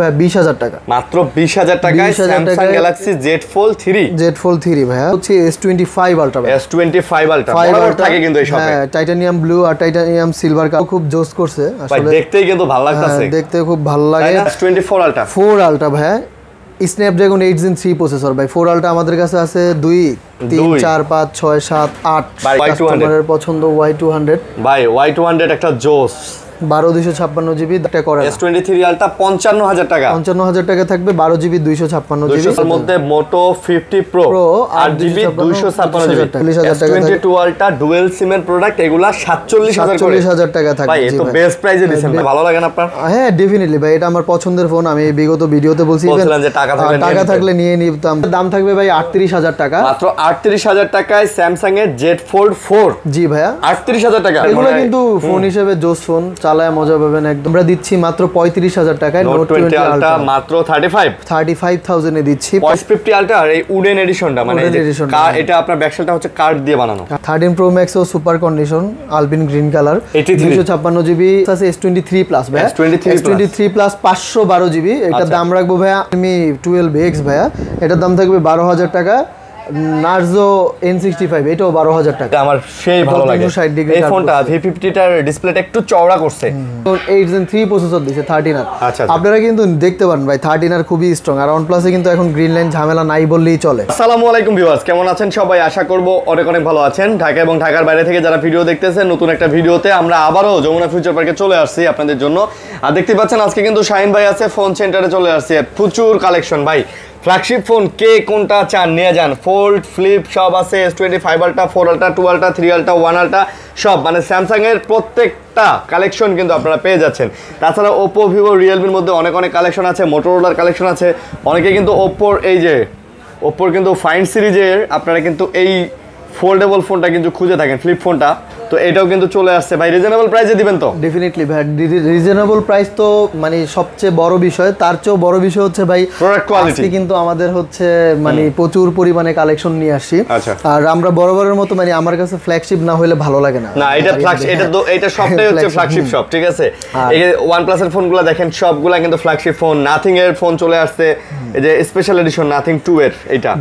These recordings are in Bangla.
ভাই 20,000 টাকা মাত্র 20,000 টাকায় Samsung Galaxy Z Fold 3 ভাইয়া হচ্ছে S25 Ultra ভাই S25 Ultra বরাবর থাকে কিন্তু এই শপে হ্যাঁ টাইটানিয়াম ব্লু আর টাইটানিয়াম সিলভার কালার খুব জোস করছে আসলে ভাই দেখতেই কিন্তু ভালো লাগতেছে দেখতে খুব ভালো লাগে S24 Ultra 4 Ultra ভাইয়া Snapdragon 8 Gen 3 প্রসেসর ভাই 4 Ultra আমাদের কাছে আছে 2 3 4 5 6 7 8 কাস্টমারের পছন্দ Y200 ভাই Y200 একটা জোস 12 জিবি এটা করে S23 Ultra 55,000 টাকা 55,000 টাকা থাকবে 12 জিবি 256 জিবি এর মধ্যে Moto 50 Pro 8 GB 256 GB S22 Ultra dual sim এর প্রোডাক্ট এগুলা 47,000 টাকা থাকবে ভাই এত বেস্ট প্রাইসে দিবেন ভালো লাগে না আপনার হ্যাঁ ডেফিনেটলি ভাই এটা আমার পছন্দের ফোন আমি বিগত ভিডিওতে বলছিলাম যে টাকা থাকলে নিয়ে নিতাম দাম থাকবে ভাই 38,000 টাকা মাত্র 38,000 টাকায় Samsung এর Z Fold 4 জি ভাইয়া 38,000 টাকা এগুলো কিন্তু ফোন হিসেবে জোস ফোন চালায় মজা পাবেন একদম আমরা দিচ্ছি মাত্র 35,000 টাকায় Note 20 Ultra মাত্র 35,000 এ দিচ্ছি 50 Ultra এই উডেন এডিশনটা মানে এটা আপনার ব্যাকশেলটা হচ্ছে কার্ড দিয়ে বানানো 13 Pro Max ও super condition alpine green colour 256 GB আছে S23 প্লাস ভাই S23 প্লাস 512 জিবি এটার দাম রাখবো ভাইয়া আমি 12X ভাইয়া এটার দাম থাকবে 12,000 টাকা Narzo N65 এটাও 12,000 টাকা আমার সেই ভালো লাগে এই ফোনটা V50 টার ডিসপ্লেটা একটু চওড়া করছে 8 Gen 3 প্রসেসর দিয়েছে 13R আপনারা কিন্তু দেখতে পারেন ভাই 13R খুবই স্ট্রং আর OnePlus এ কিন্তু এখন গ্রিন লাইন ঝামেলা নাই বললেই চলে আসসালামু আলাইকুম ভিউয়ার্স কেমন আছেন সবাই আশা করব অনেক অনেক ভালো আছেন ঢাকা এবং ঢাকার বাইরে থেকে যারা ভিডিও দেখতেছেন নতুন একটা ভিডিওতে আমরা আবারো যমুনা ফিউচার পার্কে চলে আসছি আপনাদের জন্য আর দেখতে পাচ্ছেন আজকে কিন্তু শাহিন ভাই আছে ফোন সেন্টারে চলে আসছে প্রচুর কালেকশন ভাই ফ্ল্যাগশিপ ফোন কে কোনটা চান নিয়ে যান ফোল্ড ফ্লিপ সব আছে S25 Ultra 4 Ultra 2 Ultra 3 Ultra 1 Ultra সব মানে স্যামসাং এর প্রত্যেকটা কালেকশন কিন্তু আপনারা পেয়ে যাচ্ছেন তাছাড়া Oppo Vivo Realme এর মধ্যে অনেক অনেক কালেকশন আছে Motorola কালেকশন আছে অনেকে কিন্তু Oppo এই যে Oppo কিন্তু Find সিরিজের আপনারা কিন্তু এই ফোল্ডেবল ফোনটা কিন্তু খুঁজে থাকেন ফ্লিপ ফোনটা তো এটাও কিন্তু চলে আসছে ভাই রিজনেবল প্রাইসে দিবেন তো ডেফিনেটলি ভাই রিজনেবল প্রাইস তো মানে সবচেয়ে বড় বিষয় তার চেয়েও বড় বিষয় হচ্ছে ভাই প্রোডাক্ট কোয়ালিটি আজকে কিন্তু আমাদের হচ্ছে মানে প্রচুর পরিমাণে কালেকশন নিয়ে আসছি আর আমরা বরাবরের মতো মানে আমার কাছে ফ্ল্যাগশিপ না হলে ভালো লাগে না না এটা ফ্ল্যাগশিপ এটা তো এটা সবটাই হচ্ছে ফ্ল্যাগশিপ সব ঠিক আছে এই যে OnePlus এর ফোনগুলো দেখেন সবগুলা কিন্তু ফ্ল্যাগশিপ ফোন নাথিং এর ফোন চলে আসছে এই যে স্পেশাল এডিশন নাথিং 2 এর এটা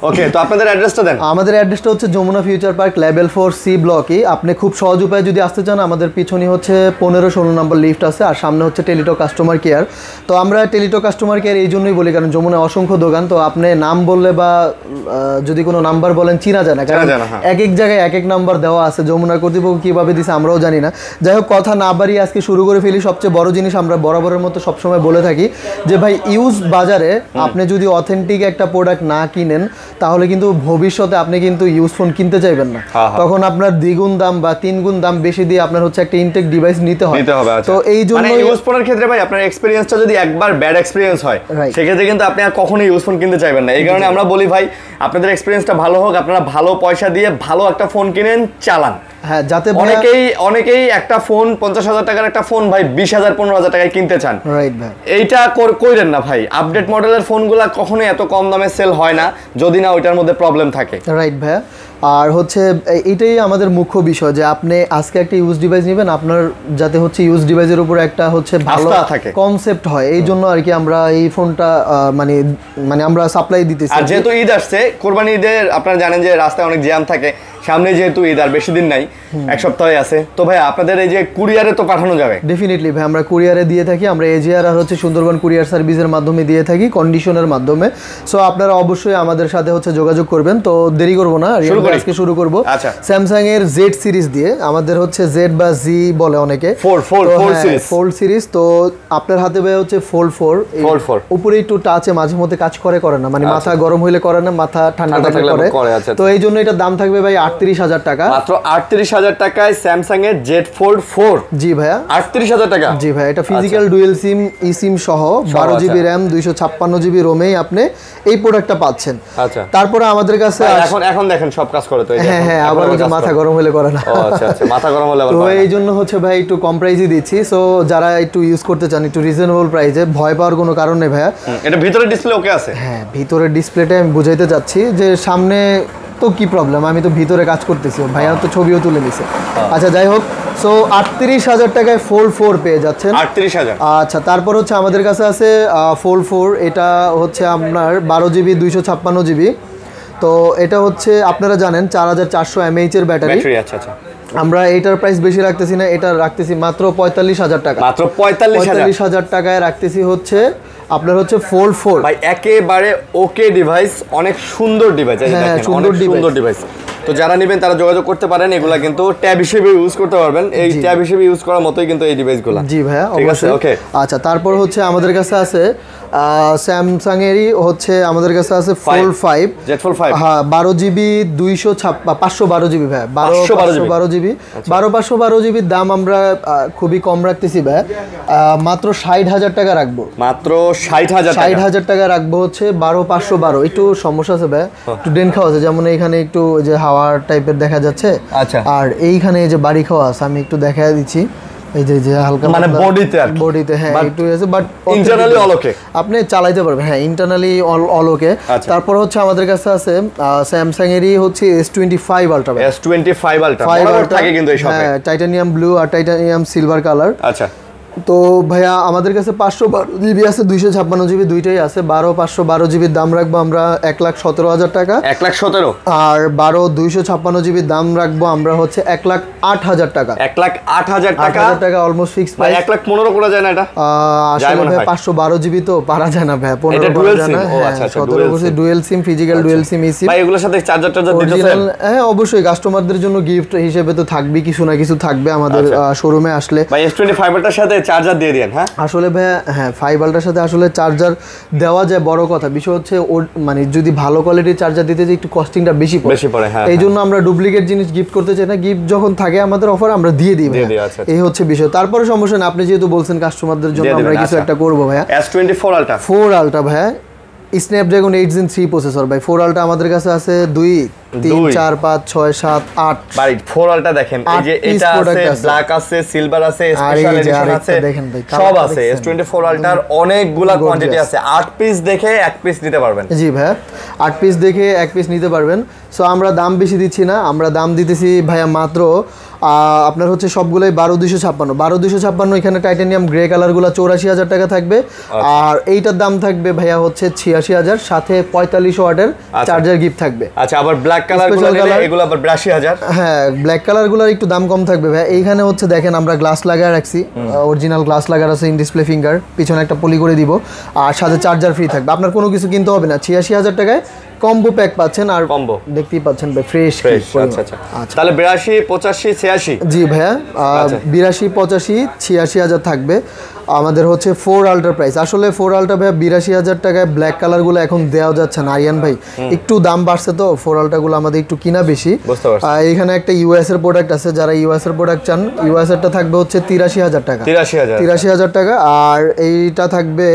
ওকে তো আপনাদের অ্যাড্রেসটা দেন আমাদের অ্যাড্রেসটা হচ্ছে Jamuna Future Park level 4 C ব্লকে আপনি খুব সহজ উপায়ে যদি আসতে চান আমাদের পিছনে হচ্ছে 15-16 নম্বর লিফট আছে আর সামনে হচ্ছে টেলিটক কাস্টমার কেয়ার তো আমরা টেলিটক কাস্টমার কেয়ার এই জন্যই বলি কারণ যমুনায় অসংখ্য দোকান তো আপনি নাম বললে বা যদি কোনো নাম্বার বলেন চিনা যায় না কারণ এক এক জায়গায় এক এক নাম্বার দেওয়া আছে যমুনা কর্তৃপক্ষ কীভাবে দিছে আমরাও জানি না যাই হোক কথা না বাড়িয়ে আজকে শুরু করে ফেলি সবচেয়ে বড় জিনিস আমরা বরাবরের মতো সবসময় বলে থাকি যে ভাই ইউজ বাজারে আপনি যদি অথেন্টিক একটা প্রোডাক্ট না কিনেন তাহলে কিন্তু ভবিষ্যতে আপনি কিন্তু ইউজ ফোন কিনতে চাইবেন না তখন আপনার দ্বিগুণ দাম বা তিনগুণ দাম বেশি দিয়ে আপনার হচ্ছে একটা ইনটেক ডিভাইস নিতে হবে তো এই জন্য মানে ইউজ ফোনের ক্ষেত্রে ভাই আপনার এক্সপেরিয়েন্সটা যদি একবার ব্যাড এক্সপেরিয়েন্স হয় সেক্ষেত্রে কিন্তু আপনি আর কখনোই ইউজ ফোন কিনতে চাইবেন না এই কারণে আমরা বলি ভাই আপনাদের এক্সপেরিয়েন্সটা ভালো হোক আপনারা ভালো পয়সা দিয়ে ভালো একটা ফোন কিনেন চালান হ্যাঁ যাতে অনেকেই একটা ফোন 50,000 টাকার একটা ফোন ভাই 20,000 15,000 টাকায় কিনতে চান রাইট ভাই এইটা কইরেন না ভাই আপডেট মডেলের ফোনগুলা কখনোই এত কম দামে সেল হয় না যদি না ওইটার মধ্যে প্রবলেম থাকে রাইট ভাই আর হচ্ছে এইটাই আমাদের মুখ্য বিষয় যে আপনি আজকে একটা ইউজ ডিভাইস নেবেন আপনার যাতে হচ্ছে ইউজ ডিভাইসের উপর একটা হচ্ছে ভালো কনসেপ্ট হয় এই জন্য আর কি আমরা এই ফোনটা মানে আমরা সাপ্লাই দিতেছি আর যেহেতু ঈদ আসছে কোরবানি ঈদের আপনারা জানেন যে রাস্তায় অনেক জ্যাম থাকে সামনে যেহেতু ঈদ আর বেশি দিন নাই এক সপ্তাহে আছে তো ভাই আপনাদের এই যে কুরিয়ারে তো পাঠানো যাবে ডেফিনেটলি ভাই আমরা কুরিয়ারে দিয়ে থাকি আমরা এজিআর আর হচ্ছে সুন্দরবন কুরিয়ার সার্ভিসের মাধ্যমে দিয়ে থাকি কন্ডিশনের মাধ্যমে সো আপনারা অবশ্যই আমাদের সাথে হচ্ছে যোগাযোগ করবেন তো দেরি করব না আজকে শুরু করব স্যামসাং এর Z সিরিজ দিয়ে আমাদের হচ্ছে Z বা Z বলে অনেকে ফোল্ড সিরিজ তো আপনার হাতে ভাই হচ্ছে ফোল্ড 4 উপরে একটু টাচে মাঝে মধ্যে কাজ করে না মানে মাথা গরম হইলে করে না মাথা ঠান্ডা থাকলে করে তো এই জন্য এটার দাম থাকবে ভাই 38,000 টাকা মাত্র 38,000 টাকায় Samsung এর Z Fold 4 জি ভাইয়া 38,000 টাকা জি ভাই এটা ফিজিক্যাল ডুয়াল সিম eSIM সহ 12 জিবি RAM 256 জিবি রোমেই আপনি এই প্রোডাক্টটা পাচ্ছেন আচ্ছা তারপরে আমাদের কাছে এখন দেখেন সব কাজ করে তো হ্যাঁ আবার মাথা গরম হলে করে না ও আচ্ছা মাথা গরম হলে আবার তো এই জন্য হচ্ছে ভাই একটু কম প্রাইসে দিচ্ছি সো যারা একটু ইউজ করতে চান একটু রিজনেবল প্রাইসে ভয় পাওয়ার কোনো কারণ নেই ভাইয়া এটা ভিতরের ডিসপ্লে ওকে আছে হ্যাঁ ভিতরের ডিসপ্লেটা আমি বুঝাইতে যাচ্ছি যে সামনে তো কি প্রবলেম, আমি তো ভিতরে কাজ করতেছি, ভাইয়া তো ছবিও তুলে নিছে। আচ্ছা যাই হোক, সো 38,000 টাকায় ফোল্ড 4 পেয়ে যাচ্ছেন। 38,000। আচ্ছা তারপর হচ্ছে আমাদের কাছে আছে ফোল্ড 4, এটা হচ্ছে আপনার 12GB 256GB। তো এটা হচ্ছে আপনারা জানেন 4400 mAh এর ব্যাটারি। আচ্ছা আচ্ছা, আমরা এটার প্রাইস বেশি রাখতেছি না, এটা রাখতেছি মাত্র 45,000 টাকা। মাত্র 45,000 টাকায় রাখতেছি হচ্ছে আপনার হচ্ছে ফোল্ড 4 ভাই, একেবারে ওকে ডিভাইস, অনেক সুন্দর ডিভাইস, এই হ্যাঁ, দেখেন সুন্দর অনেক সুন্দর ডিভাইস। তো যারা নেবেন তারা যোগাযোগ করতে পারেন, এগুলা কিন্তু ট্যাব হিসেবে ইউজ করতে পারবেন, এই ট্যাব হিসেবে ইউজ করার মতোই কিন্তু এই ডিভাইসগুলো। জি ভাইয়া ঠিক আছে, অবশ্যই। ওকে। আচ্ছা তারপর হচ্ছে আমাদের কাছে আছে স্যামসাং এরই হচ্ছে আমাদের কাছে আছে ফোল্ড 5 Z Fold 5, হ্যাঁ 12GB 512GB ভাই, 512GB 512GB দাম আমরা খুবই কম রাখতেছি ভাই, মাত্র 60,000 টাকা রাখবো। মাত্র 60,000 টাকা। 60,000 টাকা রাখবো হচ্ছে 12512। একটু সমস্যা আছে ভাই, একটু ডেন খাওয়া আছে, যেমন এইখানে একটু যে হাওয়ার টাইপের দেখা যাচ্ছে। আচ্ছা। আর এইখানে এই যে বাড়ি খাওয়া আছে, আমি একটু দেখা দিচ্ছি, এই যে হালকা মানে বডিতে আর কি। বডিতে হ্যাঁ একটু আছে, বাট ইন্টারনালি অলোকে আপনি চালাইতে পারবেন, হ্যাঁ ইন্টারনালি অলোকে। আচ্ছা। তারপর হচ্ছে আমাদের কাছে আছে স্যামসাং এরই হচ্ছে S25 আলট্রা S25 আলট্রা বরাবর থাকে কিন্তু এই শপে। হ্যাঁ টাইটানিয়াম ব্লু আর টাইটানিয়াম সিলভার কালার। আচ্ছা, তো ভাইয়া আমাদের কাছে 512GB আছে, 256GB দুইটাই আছে। 512GB দাম রাখবো আমরা 1,17,000 টাকা। 1,17,000। আর 256GB দাম রাখবো আমরা হচ্ছে 1,08,000 টাকা। 1,08,000 টাকা। 8,000 টাকা অলমোস্ট ফিক্স প্রাইস। 1,15,000 করা যায় না এটা? আসলে ভাই 512GB তো পারা যায় না ভাই, 15 করা যায় না। আচ্ছা আচ্ছা, 17 বছর dual SIM, physical dual SIM, eSIM. ভাই এগুলোর সাথে চার্জার দিতেছেন? হ্যাঁ অবশ্যই, কাস্টমারদের জন্য গিফট হিসেবে তো থাকবে, কিছু না কিছু থাকবে আমাদের শোরুমে আসলে। ভাই S25 এর সাথে চার্জার দিয়ে দেন। হ্যাঁ আসলে ভাই হ্যাঁ 5 আলটার সাথে আসলে চার্জার দেওয়া যায়, বড় কথা বিষয় হচ্ছে ওর মানে যদি ভালো কোয়ালিটির চার্জার দিতে যে একটু কস্টিংটা বেশি পড়ে। হ্যাঁ, এই জন্য আমরা ডুপ্লিকেট জিনিস গিফট করতে চাই না, গিফট যখন থাকে আমাদের অফার আমরা দিয়ে দিই ভাই। আচ্ছা। এই হচ্ছে বিষয়। তারপরে সমস্যা না, আপনি যেহেতু বলছেন কাস্টমারদের জন্য আমরা কিছু একটা করবো ভাইয়া। S24 আলট্রা 4 আলট্রা ভাইয়া স্ন্যাপড্রাগন 8 Gen 3 প্রসেসর ভাই। 4 আলট্রা আমাদের কাছে আছে 2 3 4 5 6 7 8 ভাই 4 আলট্রা দেখেন, এই যে এটা আছে, ব্ল্যাক আছে, সিলভার আছে, স্পেশাল এডিশন আছে, সব আছে। S24 আলট্রার অনেকগুলা কোয়ান্টিটি আছে, 8 পিস দেখে 1 পিস নিতে পারবেন। জি ভাই 8 পিস দেখে 1 পিস নিতে পারবেন। সো আমরা দাম বেশি দিচ্ছি না, আমরা দাম দিতেছি ভাইয়া মাত্র আপনার হচ্ছে সবগুলোই 12,256। 12,256 এখানে টাইটানিয়াম গ্রে কালারগুলো 84,000 টাকা থাকবে। আর এইটার দাম থাকবে ভাইয়া হচ্ছে 86,000, সাথে 45 ওয়াটের চার্জার গিফট থাকবে। আচ্ছা, আবার ব্ল্যাক কালারগুলো নিলে এগুলো আবার 82,000। হ্যাঁ ব্ল্যাক কালারগুলোর একটু দাম কম থাকবে ভাই। এইখানে হচ্ছে দেখেন আমরা গ্লাস লাগায় রাখছি, অরিজিনাল গ্লাস লাগা আছে, ইন ডিসপ্লে ফিঙ্গার, পিছনে একটা পলি করে দিব, আর সাথে চার্জার ফ্রি থাকবে। আপনার কোনো কিছু কিনতে হবে না। 86,000 টাকায় কম্বো প্যাক পাচ্ছেন, আর কম্বো দেখতেই পাচ্ছেন ভাই ফ্রেশ। আচ্ছা আচ্ছা, তাহলে 82 85 86। জি ভাইয়া 82 85 86,000 থাকবে আমাদের হচ্ছে 4 আলট্রা প্রাইস। আসলে 4 আলট্রা ভাইয়া 82,000 টাকায় ব্ল্যাক কালারগুলো এখন দেওয়া যাচ্ছে না আরিয়ান ভাই, একটু দাম বাড়ছে তো 4 আলট্রাগুলো আমাদের একটু কিনা বেশি। এখানে একটা ইউএস এর প্রোডাক্ট আছে, যারা ইউএস এর প্রোডাক্ট চান ইউএস এরটা থাকবে হচ্ছে 83,000 টাকা। 83,000 টাকা। আর এইটা থাকবে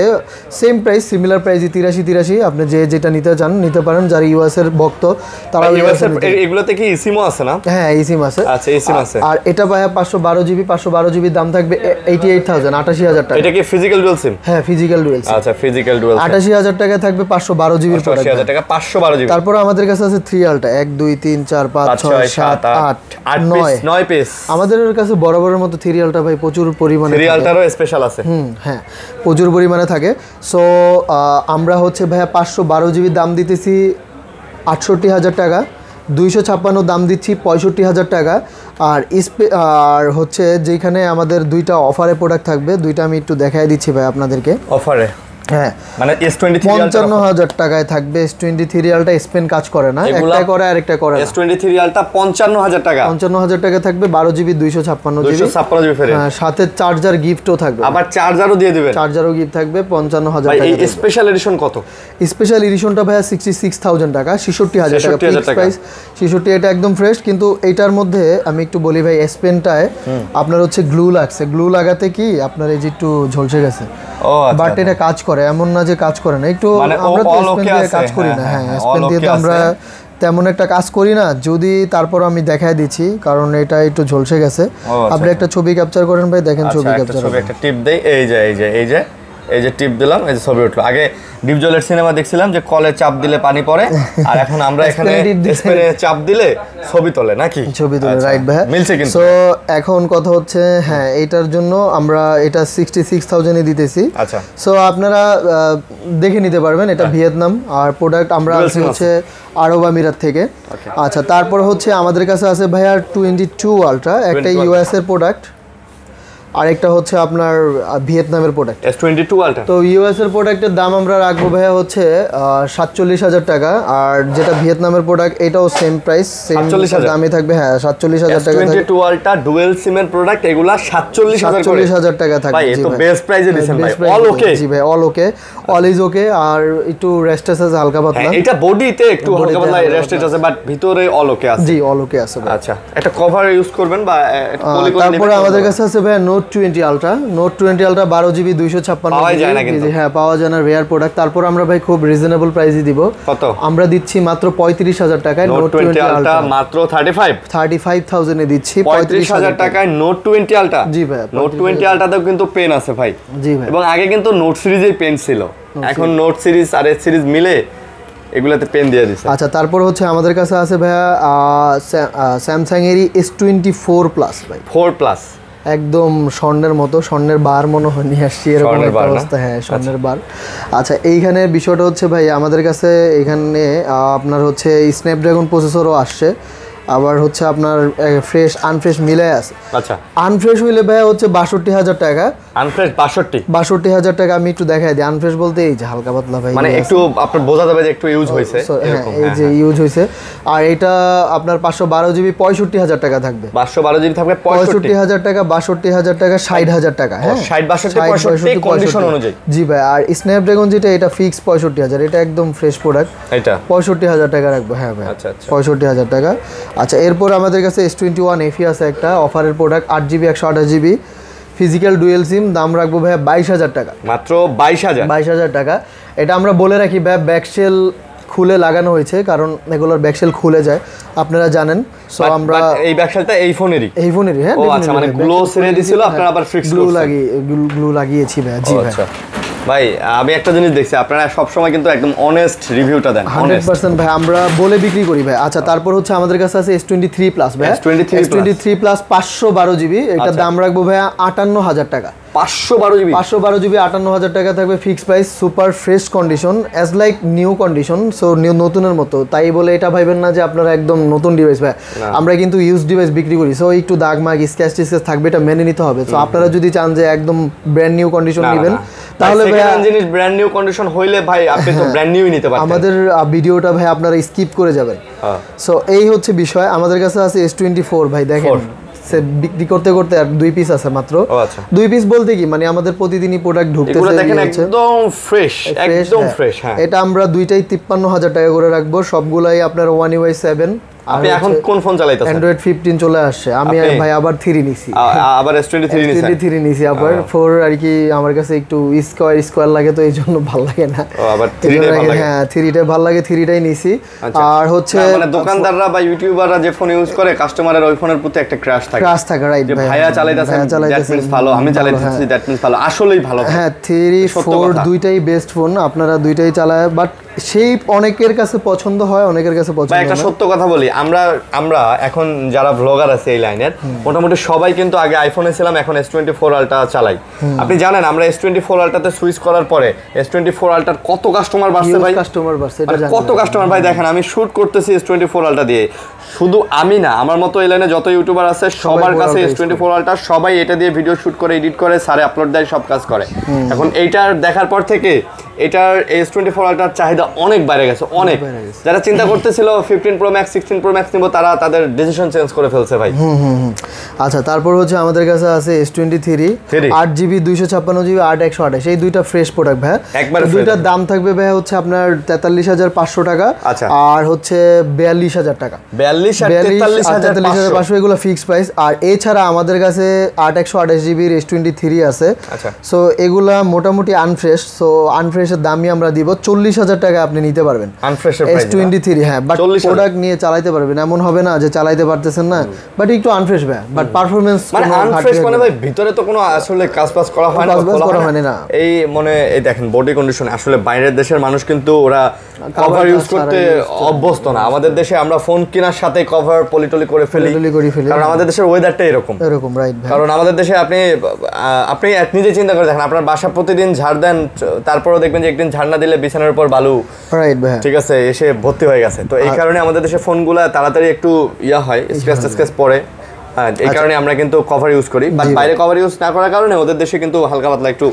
সেম প্রাইস, সিমিলার প্রাইসই 83 আপনি যেটা নিতে চান নিতে পারেন। যারা ইউএস এর ভক্ত তারা ইউএস এর এগুলোতে কি ইসিমও আছে না? হ্যাঁ ইসিম আছে। আচ্ছা ইসিম আছে। আর এটা ভাইয়া 512GB দাম থাকবে 88,000 88,000 টাকা। এটা কি ফিজিক্যাল ডুয়াল সিম? হ্যাঁ ফিজিক্যাল ডুয়াল সিম। আচ্ছা ফিজিক্যাল ডুয়াল সিম 88,000 টাকা থাকবে 512GB প্রোডাক্ট। 88,000 টাকা 512GB। তারপর আমাদের কাছে আছে 3 আলট্রা 1 2 3 4 5 6 7 8 9 পিস। আমাদের কাছে বরাবরের মতো 3 আলট্রা ভাই প্রচুর পরিমাণে 3 আলট্রারও স্পেশাল আছে। হ্যাঁ প্রচুর পরিমাণে থাকে। সো আমরা হচ্ছে ভাইয়া 512GB দাম দিতেছি 68,000 টাকা, 256 দাম দিচ্ছি 65,000 টাকা। আর হচ্ছে যেখানে আমাদের দুইটা অফারে প্রোডাক্ট থাকবে, দুইটা আমি একটু দেখাই দিচ্ছি ভাই আপনাদেরকে। অফারে হ্যাঁ মানে S23 55,000 টাকায় থাকবে। S23 আলটা স্পেন কাজ করে না, একটা করে আরেকটা করে না। S23 আলটা 55,000 টাকা। 55,000 টাকা থাকবে, 12GB 256GB ফেরে, সাথে চার্জার গিফটও থাকবে। আবার চার্জারও দিয়ে দিবেন? চার্জারও গিফট থাকবে 55,000 টাকা। এই স্পেশাল এডিশন কত? স্পেশাল এডিশনটা ভাইয়া 66,000 টাকা, 66,000 টাকা ফিক্স প্রাইস। 66 এটা একদম ফ্রেশ। কিন্তু এইটার মধ্যে আমি একটু বলি ভাই, স্পেনটায় আপনার হচ্ছে গ্লু লাগছে, গ্লু লাগাতে কি আপনার এই যে একটু ঝলসে গেছে, বাট এটা কাজ করে, এমন না যে কাজ করে না। একটু আমরা তো স্পেন দিয়ে কাজ করি না। হ্যাঁ স্পেন দিয়ে তো আমরা তেমন একটা কাজ করি না। যদি তারপর আমি দেখাই দিচ্ছি, কারণ এটা একটু ঝলসে গেছে। আপনি একটা ছবি ক্যাপচার করেন ভাই, দেখেন ছবি ক্যাপচার। একটা টিপ দেই, এই যে এই যে টিপ দিলাম, এই যে ছবি উঠলো। আগে ডিপ জলের সিনেমা দেখছিলাম যে কলে চাপ দিলে পানি পড়ে, আর এখন আমরা এখানে স্পেনে চাপ দিলে ছবি তোলে, নাকি ছবি তোলে, রাইট ভাই, মিলছে কিন্তু। সো এখন কথা হচ্ছে হ্যাঁ এইটার জন্য আমরা এটা 66,000 এ দিতেছি। আচ্ছা, সো আপনারা দেখে নিতে পারবেন, এটা ভিয়েতনাম, আর প্রোডাক্ট আমরা হচ্ছে আরব আমিরাত থেকে। আচ্ছা, তারপর হচ্ছে আমাদের কাছে আছে ভাইয়া 22 আলট্রা, একটা ইউএস এর প্রোডাক্ট, আরেকটা হচ্ছে আপনার ভিয়েতনামের প্রোডাক্ট S22 আলট্রা। তো ইউএস এর প্রোডাক্টের দাম আমরা রাখবো ভাইয়া হচ্ছে 47,000 টাকা, আর যেটা ভিয়েতনামের প্রোডাক্ট এটাও সেম প্রাইস, সেম দামই থাকবে। হ্যাঁ, 47,000 টাকা। S22 আলট্রা ডুয়েল সিমের প্রোডাক্ট, এগুলা 47,000 টাকা থাকবে। ভাই এই তো বেস্ট প্রাইসে দিবেন ভাই, অল ওকে। জি ভাই, all okay, all is okay, আর একটু রেস্টেস আছে হালকা পাতলা। এটা বডিতে একটু হালকা পাতলা রেস্টেস আছে, বাট ভিতরে অল ওকে আছে। জি, অল ওকে আছে ভাই। আচ্ছা, একটা কভার ইউজ করবেন বা পলি করে নেবেন। তারপরে আমাদের কাছে আছে ভাই note 20 ultra. Note 20 ultra 12GB 256 পাওয়া যায় না কিন্তু। হ্যাঁ, পাওয়া যায় না, রেয়ার প্রোডাক্ট। তারপর আমরা ভাই খুব রিজনেবল প্রাইসে দিব। কত? আমরা দিচ্ছি মাত্র 35,000 টাকায় নোট 20 আলট্রা, মাত্র 35,000 এ দিচ্ছি। 35,000 টাকায় নোট 20 আলট্রা। জি ভাই, নোট 20 আলট্রাতেও কিন্তু পেন আছে ভাই। জি ভাই, এবং আগে কিন্তু নোট সিরিজের পেন ছিল, এখন নোট সিরিজ আর এস সিরিজ মিলে এগুলাতে পেন দিয়ে দিছে। আচ্ছা, তারপর হচ্ছে আমাদের কাছে আছে ভাইয়া স্যামসাং এরই S24 প্লাস ভাই, 4 প্লাস, একদম স্বর্ণের মতো, স্বর্ণের বার মনে হয় নিয়ে আসছি, এরকম একটা অবস্থা। হ্যাঁ, স্বর্ণের বার। আচ্ছা, এইখানে বিষয়টা হচ্ছে ভাই আমাদের কাছে এখানে আপনার হচ্ছে স্ন্যাপড্রাগন প্রসেসরও আসছে, আবার হচ্ছে আপনার ফ্রেশ আনফ্রেশ মিলে আছে। আচ্ছা, আনফ্রেশ হইলে ভাই হচ্ছে 62,000 টাকা। আনফ্রেশ 62,000 টাকা। আমি একটু দেখাই দিই, আনফ্রেশ বলতে এই যে হালকা পাতলা ভাই, মানে একটু আপনার বোঝা যাবে যে একটু ইউজ হয়েছে। হ্যাঁ, এই যে ইউজ হয়েছে। আর এটা আপনার 512GB 65,000 টাকা থাকবে। 512GB থাকবে 65,000 টাকা, 62,000 টাকা, 60,000 টাকা। হ্যাঁ, 60 65 কন্ডিশন অনুযায়ী। জি ভাই, আর স্ন্যাপড্রাগন যেটা এটা ফিক্স 65,000, এটা একদম ফ্রেশ প্রোডাক্ট, এটা 65,000 টাকা রাখবো। হ্যাঁ ভাই, আচ্ছা আচ্ছা, 65,000 টাকা। আচ্ছা, এরপর আমাদের কাছে S21 FE আছে একটা অফারের product, 8GB 128GB physical dual সিম, দাম রাখবো ভাই 22,000 টাকা, মাত্র 22,000 টাকা। এটা আমরা বলে রাখি ভাই ব্যাকশেল খুলে লাগানো হয়েছে, কারণ এগুলোর ব্যাকশেল খুলে যায়, আপনারা জানেন। সো আমরা এই ব্যাকশেলটা এই ফোনেরই হ্যাঁ। ও আচ্ছা, মানে গ্লো ছেড়ে দিছিল, আপনারা আবার ফিক্স গ্লু লাগিয়েছি ভাই। জি ভাই। আচ্ছা ভাই, আমি একটা জিনিস দেখছি, আপনারা সব সময় কিন্তু একদম অনেস্ট রিভিউটা দেন। 100% ভাই, আমরা বলে বিক্রি করি ভাই। আচ্ছা, তারপর হচ্ছে আমাদের কাছে আছে S23 প্লাস ভাই, S23 প্লাস 512GB, এটার দাম রাখবো ভাই 58,000 টাকা। 512GB 58,000 টাকা থাকবে fix price, super fresh condition, as like new condition, so নতুনের মতো। তাই বলে এটা ভাইবেন না যে আপনারা একদম নতুন ডিভাইস ভাই, আমরা কিন্তু ইউজ ডিভাইস বিক্রি করি, সো একটু দাগ মাগ স্ক্র্যাচ টিস্ক্র্যাচ থাকবে, এটা মেনে নিতে হবে। সো আপনারা যদি চান যে একদম ব্র্যান্ড নিউ কন্ডিশন নেবেন, তাহলে ভাই জিনিস ব্র্যান্ড নিউ কন্ডিশন হইলে ভাই আপনি তো ব্র্যান্ড নিউই নিতে পারবেন। আমাদের ভিডিওটা ভাই আপনারা স্কিপ করে যাবেন। সো এই হচ্ছে বিষয়। আমাদের কাছে আছে S24 ভাই, দেখেন সে বিক্রি করতে করতে আর 2 পিস আছে মাত্র। 2 পিস বলতে কি মানে আমাদের প্রতিদিনই প্রোডাক্ট ঢুকতেছে, এগুলো দেখেন একদম ফ্রেশ, একদম ফ্রেশ। হ্যাঁ, এটা আমরা দুইটাই 53,000 টাকা করে রাখবো, সবগুলাই আপনার One UI 7। আপনি এখন কোন ফোন চালাইতেছেন? Android 15 চলে আসছে, আমি ভাই আবার 3 নিছি, আবার S23 নিছি আবার 4 আর কি, আমার কাছে একটু স্কয়ার লাগে, তো এই জন্য ভালো লাগে না। আবার 3টাই ভালো লাগে। হ্যাঁ, 3টাই ভালো লাগে, 3টাই নিছি। আর হচ্ছে মানে দোকানদাররা বা ইউটিউবাররা যে ফোন ইউজ করে, কাস্টমারের ওই ফোনের প্রতি একটা ক্রাশ থাকে, রাইট ভাই। ভাইয়া চালাইতেছেন, দ্যাট মিন্স ভালো, আমি চালাইতেছি দ্যাট মিন্স ভালো, আসলেই ভালো। হ্যাঁ, 3 4 দুইটাই বেস্ট ফোন, আপনারা দুইটাই চালায়, বাট সেই অনেকের কাছে পছন্দ হয়, অনেকের কাছে পছন্দ হয় না। একটা সত্য কথা বলি, আমরা এখন যারা ব্লগার আছে এই লাইনের, মোটামুটি সবাই কিন্তু আগে আইফোনে ছিলাম, এখন S24 আলট্রা চালাই। আপনি জানেন আমরা S24 আলট্রাতে সুইচ করার পরে S24 আলট্রার কত কাস্টমার বাড়ছে ভাই, কাস্টমার বাড়ছে, এটা জানেন কত কাস্টমার ভাই। দেখেন আমি শুট করতেছি S24 আলট্রা দিয়ে, শুধু আমি না, আমার মতো এই লাইনে যত ইউটিউবার আছে সবার কাছে S24 আলট্রা, সবাই এটা দিয়ে ভিডিও শুট করে, এডিট করে, সারে আপলোড দেয়, সব কাজ করে। এখন এইটার দেখার পর থেকে এটার S24 আলট্রার চাহিদা অনেক বাইরে গেছে, অনেক। যারা চিন্তা করতেছিল 15 Pro Max 16 Pro Max নিব, তারা তাদের ডিসিশন চেঞ্জ করে ফেলছে ভাই। আচ্ছা, তারপর হচ্ছে আমাদের কাছে আছে S23 8GB 256GB 8128, এই দুইটা ফ্রেশ প্রোডাক্ট ভাই। দুইটার দাম থাকবে ভাই হচ্ছে আপনার 43,500 টাকা, আর হচ্ছে 42,000 টাকা। 43,500 এগুলো ফিক্স প্রাইস। আর এছাড়া আমাদের কাছে 8128GB S23 আছে, সো এগুলা মোটামুটি আনফ্রেশ, সো আনফ্রেশের দামই আমরা দিব 40,000 টাকা টাকায় আপনি নিতে পারবেন আনফ্রেশ এর প্রাইস S23 হ্যাঁ বাট প্রোডাক্ট নিয়ে চালাতে পারবেন এমন হবে না যে চালাতে পারতেছেন না বাট একটু আনফ্রেশ ভাই বাট পারফরম্যান্স মানে আনফ্রেশ মানে ভাই ভিতরে তো কোনো আসলে কাজ করা হয় না এই মানে এই দেখেন বডি কন্ডিশন আসলে বাইরের দেশের মানুষ কিন্তু ওরা কভার ইউজ করতে অভ্যস্ত না আমাদের দেশে আমরা ফোন কেনার সাথে কভার পলিটলি করে ফেলি কারণ আমাদের দেশের ওয়েদারটা এরকম রাইট ভাই কারণ আমাদের দেশে আপনি নিজে চিন্তা করে দেখেন আপনার বাসা প্রতিদিন ঝাড় দেন তারপরেও দেখবেন যে একদিন ঝাড় না দিলে বিছানার উপর বালু রাইট ভাই ঠিক আছে এসে ভর্তি হয়ে গেছে তো এই কারণে আমাদের দেশে ফোনগুলো তাড়াতাড়ি একটু হয় স্ক্র্যাচ পড়ে হ্যাঁ এই কারণে আমরা কিন্তু কভার ইউজ করি বাট বাইরে কভার ইউজ না করার কারণে ওদের দেশে কিন্তু হালকা পাতলা একটু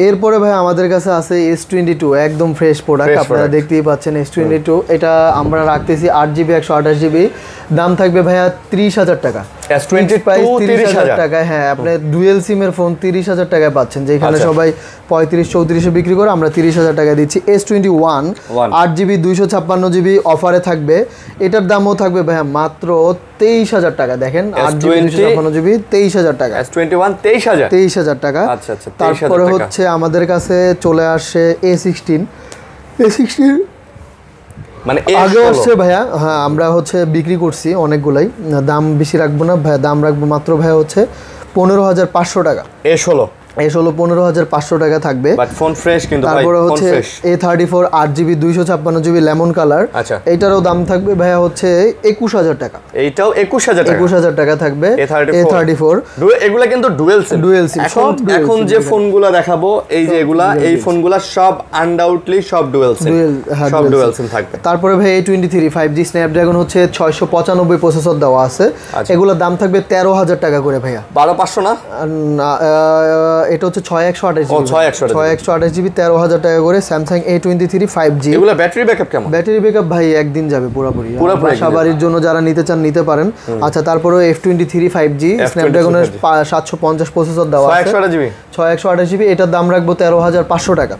এরপরে ভাই আমাদের কাছে আছে S22 একদম ফ্রেশ প্রোডাক্ট আপনারা দেখতেই পাচ্ছেন S22 এটা আমরা রাখতেছি 8GB 128GB দাম থাকবে ভাইয়া 30,000 টাকা S22 প্রাইস 30,000 টাকায় হ্যাঁ আপনি ডুয়েল সিমের ফোন 30,000 টাকায় পাচ্ছেন যেখানে সবাই 35-34 বিক্রি করে আমরা 30,000 টাকায় দিচ্ছি S21 8GB 256GB অফারে থাকবে এটার দামও থাকবে ভাইয়া মাত্র 23,000 টাকা দেখেন 8GB 256GB 23,000 টাকা S21 23,000 টাকা আচ্ছা আচ্ছা তারপরে হচ্ছে আমাদের কাছে চলে আসে A16 মানে আগে আসছে ভাইয়া হ্যাঁ আমরা হচ্ছে বিক্রি করছি অনেকগুলাই দাম বেশি রাখবো না ভাইয়া দাম রাখবো মাত্র ভাইয়া হচ্ছে 15,500 টাকা S16 15,500 টাকা থাকবে বাট ফোন ফ্রেশ কিন্তু ভাই তারপরে হচ্ছে A34 8GB 256GB lemon colour এটারও দাম থাকবে ভাইয়া হচ্ছে 21,000 টাকা এইটাও 21,000 টাকা থাকবে A34 এগুলা কিন্তু ডুয়াল সিম এখন যে ফোনগুলো দেখাবো এই যে এগুলা এই ফোনগুলা সব আনডাউটলি সব ডুয়াল সিম থাকবে তারপরে ভাই A23 5G স্ন্যাপড্রাগন হচ্ছে 695 প্রসেসর দেওয়া আছে এগুলোর দাম থাকবে 13,000 টাকা করে ভাইয়া 12,500 না এটা হচ্ছে 6128GB 13,000 টাকা করে স্যামসাং A23 5G এগুলা ব্যাটারি ব্যাকআপ কেমন ব্যাটারি ব্যাকআপ ভাই একদিন যাবে পুরোপুরি সবারই জন্য যারা নিতে চান নিতে পারেন আচ্ছা তারপরে F23 5G স্ন্যাপড্রাগনের 750 প্রসেসর দেওয়া আছে 6128GB এটার দাম রাখবো 13,500 টাকা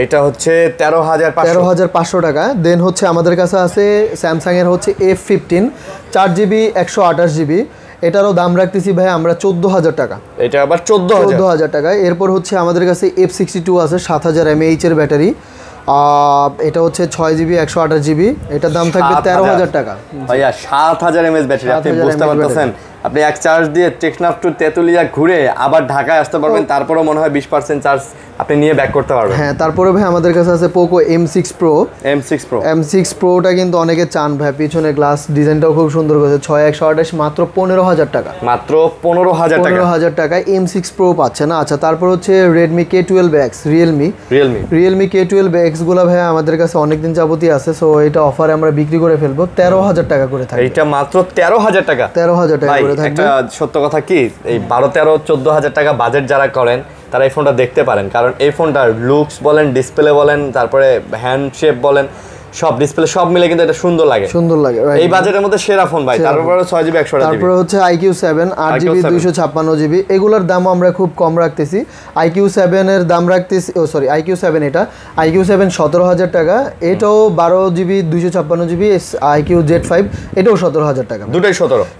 এটা হচ্ছে 13,500 টাকা দেন হচ্ছে আমাদের কাছে আছে স্যামসাং এর হচ্ছে F15 4GB 128GB এটারও দাম রাখতেছি ভাই আমরা 14,000 টাকা এটা আবার 14,000 টাকা এরপর হচ্ছে আমাদের কাছে F62 আছে 7,000 mAh এর ব্যাটারি এটা হচ্ছে 6GB 128GB এটার দাম থাকবে 13,000 টাকা ভাইয়া 7,000 mAh ব্যাটারি আপনি বুঝতে পারতেছেন আপনি এক চার্জ দিয়ে টেকনাফ টু তেতুলিয়া ঘুরে আবার ঢাকায় আসতে পারবেন তারপরেও মনে হয় 20% চার্জ আপনি নিয়ে ব্যাক করতে পারবেন হ্যাঁ তারপরে ভাই আমাদের কাছে আছে Poco M6 Proটা কিন্তু অনেকে চান ভাই পিছনে গ্লাস ডিজাইনটাও খুব সুন্দর করেছে 6128 মাত্র 15,000 টাকা মাত্র 15,000 টাকা M6 Pro পাচ্ছে না আচ্ছা তারপর হচ্ছে Redmi K12X Realme K12X গুলা ভাই আমাদের কাছে অনেকদিন যাবতীয় আছে সো এটা অফারে আমরা বিক্রি করে ফেলবো 13,000 টাকা করে থাকবে এটা মাত্র 13,000 টাকা 13,000 টাকা করে থাকবে একটা সত্য কথা কি এই 12-13-14,000 টাকা বাজেট যারা করেন তারা এই ফোনটা দেখতে পারেন কারণ এই ফোনটার লুকস বলেন ডিসপ্লে বলেন তারপরে হ্যান্ড শেপ বলেন সব ডিসপ্লে সব মিলে কিন্তু এটা সুন্দর লাগে এই বাজেটের মধ্যে সেরা ফোন ভাই তারপরে 6GB 128GB তারপরে হচ্ছে IQ7 8GB 256GB এগুলোর দাম আমরা খুব কম রাখতেছি IQ7 এর দাম রাখতেছি IQ7 এটা IQ7 17,000 টাকা এটাও 12GB 256GB IQ Z5 এটাও 17,000 টাকা দুটোই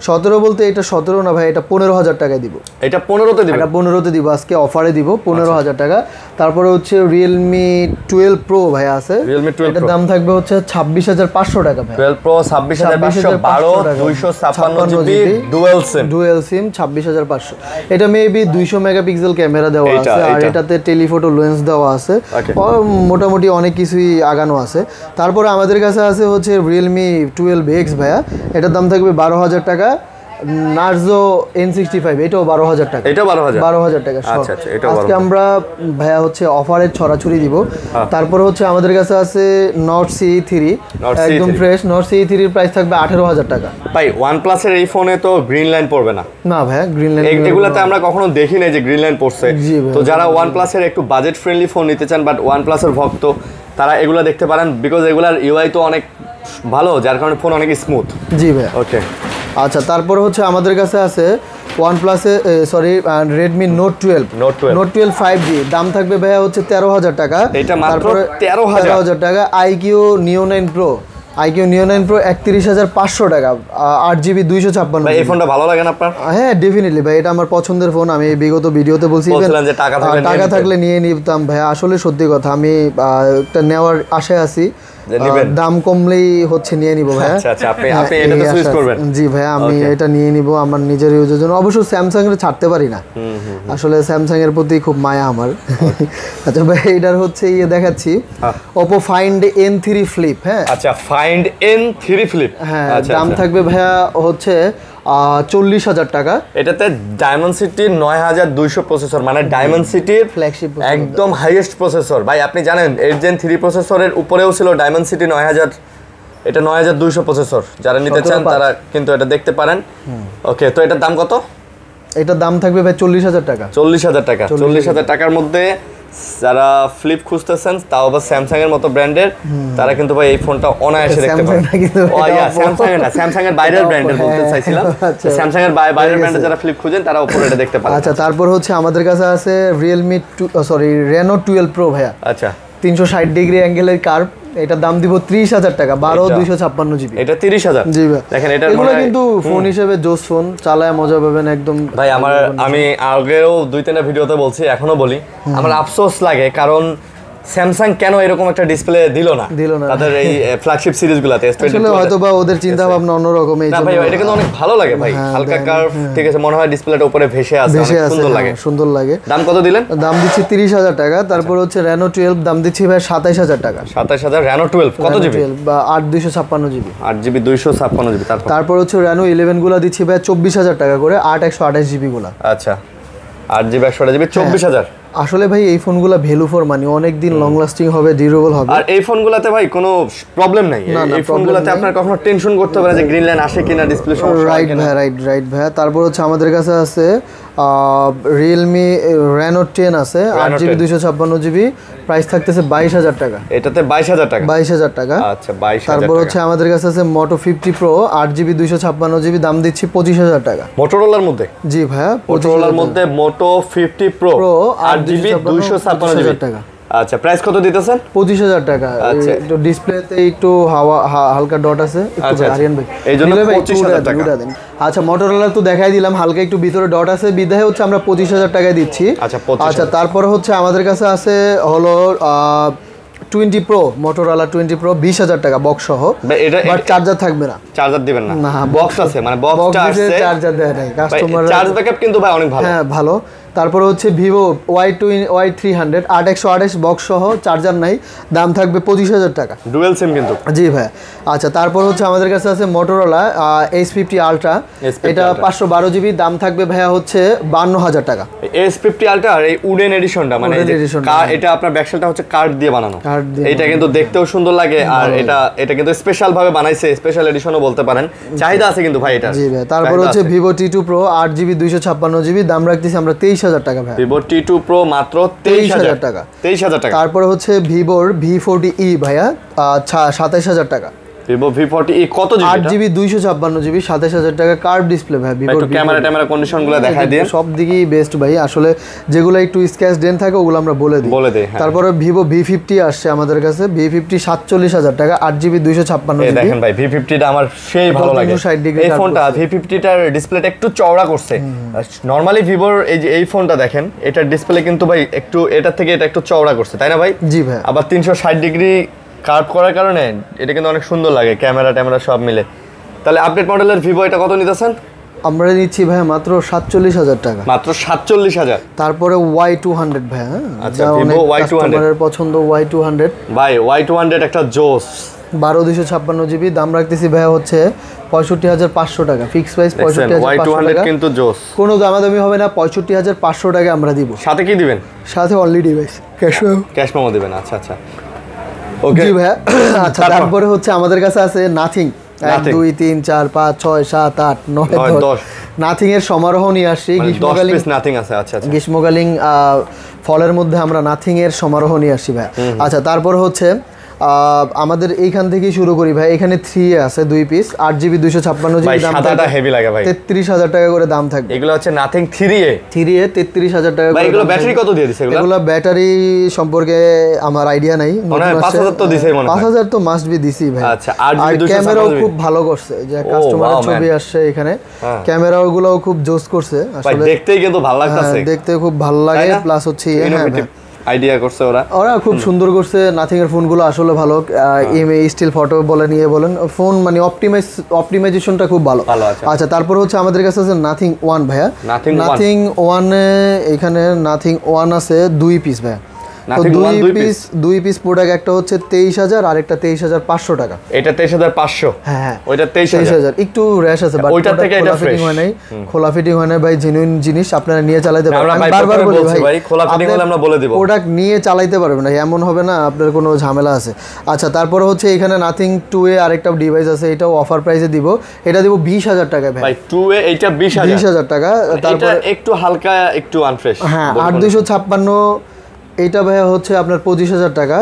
17 বলতে এটা 17 না ভাই এটা 15,000 টাকায় দিব এটা 15তে দিব এটা 15তে দিব আজকে অফারে দিব 15,000 টাকা তারপরে হচ্ছে Realme 12 Pro ভাই আছে এটার দাম থাকবে হচ্ছে 26,500 টাকা ভাই 12 Pro 26,500 256GB ডুয়াল সিম 26,500 এটা মেবি 200 মেগাপিক্সেল ক্যামেরা দেওয়া আছে আর এটাতে টেলিফটো লেন্স দেওয়া আছে মোটামুটি অনেক কিছুই আগানো আছে তারপরে আমাদের কাছে আছে হচ্ছে Realme 12X ভাইয়া এটার দাম থাকবে 12,000 টাকা Narzo N65 এটাও 12,000 টাকা এটা 12,000 টাকা আচ্ছা আচ্ছা এটা আজকে আমরা ভাইয়া হচ্ছে অফারের ছড়াছড়ি দিব তারপর হচ্ছে আমাদের কাছে আছে Note CE3 একদম ফ্রেশ Note CE3 এর প্রাইস থাকবে 18,000 টাকা ভাই OnePlus এর এই ফোনে তো গ্রিন লাইন পড়বে না ভাইয়া গ্রিন লাইন এগুলাতে আমরা কখনো দেখি নাই যে গ্রিন লাইন পড়ছে তো যারা OnePlus এর একটু বাজেট ফ্রেন্ডলি ফোন নিতে চান বাট OnePlus এর ভক্ত তারা এগুলা দেখতে পারেন বিকজ এগুলার UI তো অনেক ভালো যার কারণে ফোন অনেক স্মুথ জি ভাই ওকে আচ্ছা তারপর হচ্ছে আমাদের কাছে আছে OnePlus Redmi Note 12 5G দাম থাকবে ভাইয়া হচ্ছে 13,000 টাকা এটা মাত্র 13,000 টাকা IQ Neo 9 Pro 31,500 টাকা 8GB 256 ভাই এই ফোনটা ভালো লাগে না আপনার হ্যাঁ ডেফিনেটলি ভাই এটা আমার পছন্দের ফোন আমি বিগত ভিডিওতে বলছি যে টাকা থাকলে নিয়ে নিতাম ভাই আসলে সত্যি কথা আমি একটা নেওয়ার আশায় আছি যে নেবেন? দাম কমলেই হচ্ছে নিয়ে নিব ভাই। আচ্ছা আচ্ছা, আপনি এটাতে সুইচ করবেন? জি ভাই, আমি এটা নিয়ে নিব আমার নিজের ইউজের জন্য। অবশ্য স্যামসাং এর ছাড়তে পারি না, আসলে স্যামসাং এর প্রতি খুব মায়া আমার। আচ্ছা ভাই, এটার হচ্ছে দেখাচ্ছি Oppo Find N3 Flip। হ্যাঁ আচ্ছা, Find N3 Flip। হ্যাঁ, দাম থাকবে ভাইয়া হচ্ছে 40,000 টাকা। এটাতে ডায়মন্ড-সিটির 9200 প্রসেসর, মানে ডায়মন্ড-সিটির ফ্ল্যাগশিপ একদম হাইয়েস্ট প্রসেসর। ভাই আপনি জানেন 8 Gen 3 প্রসেসরের উপরেও ছিল ডায়মন্ড-সিটি 9000, এটা 9200 প্রসেসর। যারা নিতে চান তারা কিন্তু এটা দেখতে পারেন। ওকে, তো এটার দাম কত? এটার দাম থাকবে ভাই 40,000 টাকা। 40,000 টাকা। 40,000 টাকার মধ্যে যারা ফ্লিপ খুঁজতেছেন, তাও আবার স্যামসাং এর মতো ব্র্যান্ডের, তারা কিন্তু ভাই এই ফোনটা অনায়াসে দেখতে পারেন। স্যামসাং এর না, স্যামসাং এর বাইরের ব্র্যান্ডের বলতে চাইছিলাম। স্যামসাং এর বাইরের ব্র্যান্ডের যারা ফ্লিপ খুঁজেন তারা উপরে এটা দেখতে পারেন। আচ্ছা, তারপর হচ্ছে আমাদের কাছে আছে Reno 12 Pro ভাইয়া। আচ্ছা, 360 ডিগ্রি অ্যাঙ্গেলের কার্ভ। এটার দাম দিব 30,000 টাকা, 12/256 জিবি। এটা 30,000। জি ভাই, দেখেন এটা এগুলো কিন্তু ফোন হিসেবে জোস ফোন, চালায় মজা পাবেন একদম। ভাই আমি আগেও 2-3টা ভিডিওতে বলছি, এখনো বলি, আমার আফসোস লাগে, কারণ স্যামসাং কেন এরকম একটা ডিসপ্লে দিল না তাদের এই ফ্ল্যাগশিপ সিরিজগুলোতে। আসলে হয়তো বা ওদের চিন্তা ভাবনা অন্যরকম। এই না ভাই, এটা কিন্তু অনেক ভালো লাগে ভাই, হালকা কার্ভ, ঠিক আছে, মনে হয় ডিসপ্লেটা উপরে ভেসে আছে, সুন্দর লাগে, সুন্দর লাগে। দাম কত দিলেন? দাম দিচ্ছি 30,000 টাকা। তারপর হচ্ছে Reno 12, দাম দিচ্ছি ভাই 27,000 টাকা। 27,000। Reno 12 কত জিবি? 8/256 জিবি। 8GB 256 GB. তারপর হচ্ছে Reno 11 গুলা দিচ্ছি ভাই 24,000 টাকা করে, 8/128 জিবি গুলা। আচ্ছা, 8GB 128GB 24,000। আসলে ভাই এই ফোনগুলো ভ্যালু ফর মানি, অনেক দিন লং লাস্টিং হবে, ডিউরেবল হবে। আর এই ফোনগুলোতে ভাই কোনো প্রবলেম নাই। এই ফোনগুলোতে আপনার কখনো টেনশন করতে হবে না যে গ্রিন লাইন আসে কিনা, ডিসপ্লে সমস্যা হয় কিনা। রাইট ভাই। তারপর হচ্ছে আমাদের কাছে আছে Realme Reno 10 আছে, 8GB 256GB, প্রাইস থাকতেছে 22,000 টাকা। এটাতে 22,000 টাকা। 22,000 টাকা। আচ্ছা, 22,000 টাকা। তারপর হচ্ছে আমাদের কাছে আছে Moto 50 Pro, 8GB 256GB, দাম দিচ্ছি 25,000 টাকা। মোটরোলার মধ্যে? জি ভাইয়া, মোটরোলার মধ্যে Moto 50 Pro 8GB 256GB টাকা। আচ্ছা, প্রাইস কত দিতেছেন? 25,000 টাকা। আচ্ছা, একটু ডিসপ্লেতে একটু হালকা ডট আছে, একটু আরিয়ান ভাই, এইজন্য 25,000 টাকা। আচ্ছা, মোটরোলা তো দেখাই দিলাম, হালকা একটু ভিতরে ডট আছে বিধায় হচ্ছে আমরা 25,000 টাকায় দিচ্ছি। আচ্ছা, তারপর হচ্ছে আমাদের কাছে আছে হলো 20 Pro, Motorola 20 Pro, 20,000 টাকা বক্স সহ, বাট চার্জার থাকবে না। চার্জার দিবেন না? বক্স আছে, মানে বক্সটা আছে, চার্জার দেয় নাই কাস্টমার। চার্জ ব্যাকআপ কিন্তু ভাই অনেক ভালো। হ্যাঁ, ভালো। তারপর হচ্ছে Vivo Y300, 8/128 বক্স সহ, চার্জার নাই, দাম থাকবে 25,000 টাকা। ডুয়াল সিম কিন্তু। জি ভাই। আচ্ছা, তারপর হচ্ছে আমাদের কাছে আছে Motorola S50 Ultra, এটা 512GB, দাম থাকবে ভাইয়া হচ্ছে 52,000 টাকা। S50 Ultra এই উডেন এডিশনটা, মানে এটা আপনার ব্যাকসাইডটা হচ্ছে কার্ড দিয়ে বানানো। এটা কিন্তু দেখতেও সুন্দর লাগে, আর এটা কিন্তু স্পেশাল ভাবে বানাইছে, স্পেশাল এডিশনও বলতে পারেন। চাহিদা আছে কিন্তু ভাই এটা। জি ভাই। তারপর হচ্ছে Vivo T2 Pro, 8GB 256GB, দাম রাখতেছি আমরা 23,000 টাকা ভাই। Vivo T2 Pro মাত্র 23,000 টাকা। 23,000 টাকা। তারপর হচ্ছে Vivoর V40e ভাইয়া 27,000 টাকা। Vivo V40e কত জিবি? 8GB 256GB, 27,000 টাকা। কার্ভ ডিসপ্লে ভাই। Vivo ক্যামেরা কন্ডিশনগুলো দেখাই দেন। সব দিকেই বেস্ট ভাই, আসলে যেগুলো একটু স্ক্র্যাচ ডেন থাকে ওগুলো আমরা বলে দিই। তারপরে Vivo V50 আসছে আমাদের কাছে, V50 47,000 টাকা, 8GB 256GB। দেখেন ভাই, V50 টা আমার সেই ভালো লাগে। এই ফোনটা V50 টার ডিসপ্লেটা একটু চওড়া করছে। নরমালি Vivoর এই ফোনটা দেখেন, এটার ডিসপ্লে কিন্তু ভাই একটু এটার থেকে এটা একটু চওড়া করছে, তাই না ভাই? জি ভাই। আবার 360 ডিগ্রি কার্ভ করার কারণে এটা কিন্তু অনেক সুন্দর লাগে, ক্যামেরা সব মিলে। তাহলে আপডেট মডেলের Vivo এটা কত নিতেছেন? আমরা নিচ্ছি ভাই মাত্র 47,000 টাকা। মাত্র 47,000। তারপরে Y200 ভাই। আচ্ছা, Vivo Y200 পছন্দ। Y200 ভাই, Y200 একটা জোস, 12/256GB, দাম রাখতেছি ভাই হচ্ছে 65,500 টাকা। ফিক্স প্রাইস 65,500 টাকা কিন্তু জোস, কোনো দামাদামি হবে না, 65,500 টাকা আমরা দিব। সাথে কি দিবেন? সাথে অনলি ডিভাইস, ক্যাশ মেমো দিবেন। আচ্ছা ওকে। জি ভাই। আচ্ছা, তারপরে হচ্ছে আমাদের কাছে আছে নাথিং 1 2 3 4 5 6 7 8 9 10 নাথিং এর সমারোহ নিয়ে আসছি। গ্রীষ্মকালীন নাথিং আছে। আচ্ছা, গ্রীষ্মকালীন ফলের মধ্যে আমরা নাথিং এর সমারোহ নিয়ে আসছি ভাই। আচ্ছা, তারপর হচ্ছে আমাদের এইখান থেকেই শুরু করি ভাই। এখানে 3 আছে 2 পিস, 8GB 256GB, দাম সাদাটা হেভি লাগে ভাই। 33,000 টাকা করে দাম থাকবে। এগুলো হচ্ছে নাথিং 3A 33,000 টাকা করে। ভাই এগুলো ব্যাটারি কত দিয়ে দিছে? এগুলো ব্যাটারি সম্পর্কে আমার আইডিয়া নাই। 5,000 তো দিছেই মনে হয়। 5,000 তো মাস্ট বি দিছি ভাই। আচ্ছা, আর ক্যামেরাও খুব ভালো করছে, যে কাস্টমারের ছবি আসছে এখানে, ক্যামেরাগুলোও খুব জোস করছে। আসলে দেখতেই কিন্তু ভালো লাগতেছে, দেখতে খুব ভালো লাগে। প্লাস হচ্ছে আইডিয়া করছে ওরা খুব সুন্দর করছে। নাথিং এর ফোনগুলো আসলে ভালো, এমএ স্টিল ফটো বলে নিয়ে বলেন, ফোন মানে অপটিমাইজেশনটা খুব ভালো। আচ্ছা, তারপর হচ্ছে আমাদের কাছে আছে নাথিং ওয়ান ভাইয়া। নাথিং ওয়ানে এখানে নাথিং ওয়ান আছে 2 পিস ভাইয়া। তো দুই পিস প্রোডাক্ট, একটা হচ্ছে 23,000 আর একটা 23,500 টাকা। এটা 23,500। হ্যাঁ, ওইটা 23,000 একটু র্যাশ আছে, বাট ওইটা থেকে এটা ফিটিং হয় নাই, খোলা ফিটিং হয় না ভাই। জেনুইন জিনিস আপনারা নিয়ে চালাতে পারবেন। আমরা বারবার বলি ভাই খোলা ফিটিং হলে আমরা বলে দেব, প্রোডাক্ট নিয়ে চালাতে পারবেন না, এমন হবে না আপনার কোনো ঝামেলা আছে। আচ্ছা, তারপরে হচ্ছে এখানে নাথিং 2 এ আরেকটা ডিভাইস আছে, এটাও অফার প্রাইসে দিব, এটা দিব 20,000 টাকায় ভাই। 2 এ এইটা 20,000 টাকা। তারপর একটু হালকা একটু আনফ্রেশ। হ্যাঁ, 8256 এইটা ভাইয়া হচ্ছে আপনার 25,000 টাকা।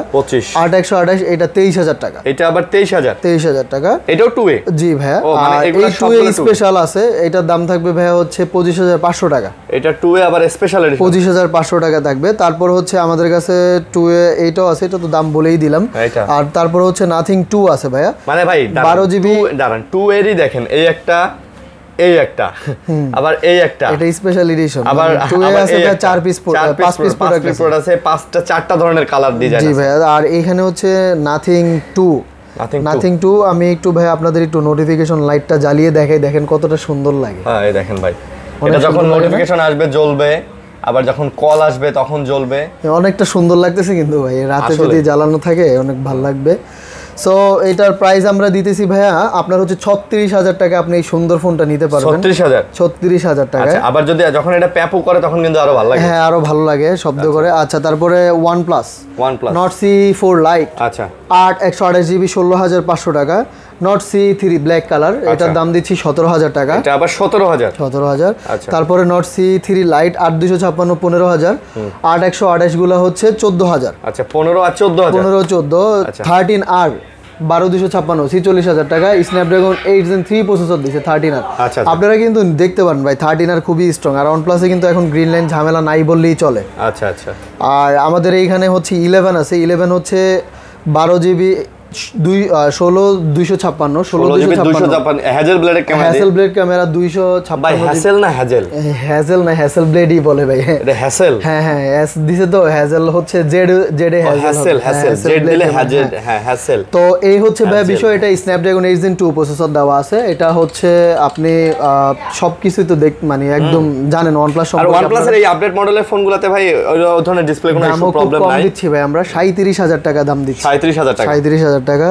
8128 এটা 23,000 টাকা। এটা আবার 23,000 টাকা। এটাও 2 এ? জি ভাইয়া। আর এই 2 এ স্পেশাল আছে, এটার দাম থাকবে ভাইয়া হচ্ছে 25,500 টাকা। এটা 2 এ আবার স্পেশাল এডিশন 25,500 টাকা থাকবে। তারপর হচ্ছে আমাদের কাছে 2 এ এইটাও আছে, এটা তো দাম বলেই দিলাম। আর তারপর হচ্ছে নাথিং 2 আছে ভাইয়া, মানে ভাই 12 জিবি। দাঁড়ান, 2 এরই দেখেন এই একটা, এই একটা, আবার এই একটা, এটা স্পেশাল এডিশন। আবার 2 এ আছে 4 পিস 5 পিস প্রোডাক্ট আছে, 5টা 4টা ধরনের কালার ডিজাইন আছে। জি ভাই। আর এখানে হচ্ছে নাথিং 2 আমি একটু ভাই আপনাদের একটু নোটিফিকেশন লাইটটা জ্বালিয়ে দেখাই, দেখেন কতটা সুন্দর লাগে। হ্যাঁ, এই দেখেন ভাই, এটা যখন নোটিফিকেশন আসবে জ্বলবে, আবার যখন কল আসবে তখন জ্বলবে। অনেকটা সুন্দর লাগতেছে কিন্তু ভাই, রাতে যদি জ্বালানো থাকে অনেক ভালো লাগবে। সো এটার প্রাইস আমরা দিতেছি ভাইয়া আপনার হচ্ছে 36,000 টাকা। আপনি এই সুন্দর ফোনটা নিতে পারবেন 36,000 টাকা। আচ্ছা, আবার যদি যখন এটা প্যাপু করে তখন কিন্তু আরো ভালো লাগে। হ্যাঁ, আরো ভালো লাগে শব্দ করে। আচ্ছা, তারপরে OnePlus Nord C4 Lite। আচ্ছা, 128 জিবি 16,500 টাকা। Nord C3 ব্ল্যাক কালার, এটার দাম দিচ্ছি 17,000 টাকা। এটা আবার 17,000। তারপরে Nord C3 Lite 8256 15,000। 8128 গুলো হচ্ছে 14,000। আচ্ছা, 15 আর 14,000। 13R 12256 46,000 টাকা। স্ন্যাপড্রাগন 8 Gen 3 প্রসেসর দিচ্ছে 13R। আপনারা কিন্তু দেখতে পারেন ভাই 13R খুবই স্ট্রং। আর OnePlus-এ কিন্তু এখন গ্রিন লাইন ঝামেলা নাই বললেই চলে। আচ্ছা আচ্ছা। আর আমাদের এইখানে হচ্ছে 11 আছে, 11 হচ্ছে 12 জিবি 16,256 হ্যাজেল ব্লেডের ক্যামেরা 256। ভাই হ্যাসেল না হ্যাজেল? হ্যাজেল না, হ্যাসেল ব্লেডই বলে ভাই। এটা হ্যাসেল? হ্যাঁ হ্যাঁ, এস দিছে তো। হ্যাজেল হচ্ছে জেড এ হ্যাসেল, জেড দিলে হ্যাজেল। হ্যাঁ, হ্যাসেল। তো এই হচ্ছে ভাই বিষয়। এটা স্ন্যাপড্রাগন 8 Gen 2 প্রসেসর দেওয়া আছে। এটা হচ্ছে আপনি সবকিছুই তো মানে একদম জানেন OnePlus সম্পর্কে। আর OnePlus এর এই আপডেট মডেলের ফোনগুলোতে ভাই ওই ধরনের ডিসপ্লে কোনো প্রবলেম নাই। দাম দিচ্ছি ভাই আমরা 37,000 টাকা দাম দিচ্ছি। 37,000 টাকা। 37,000 টাকা।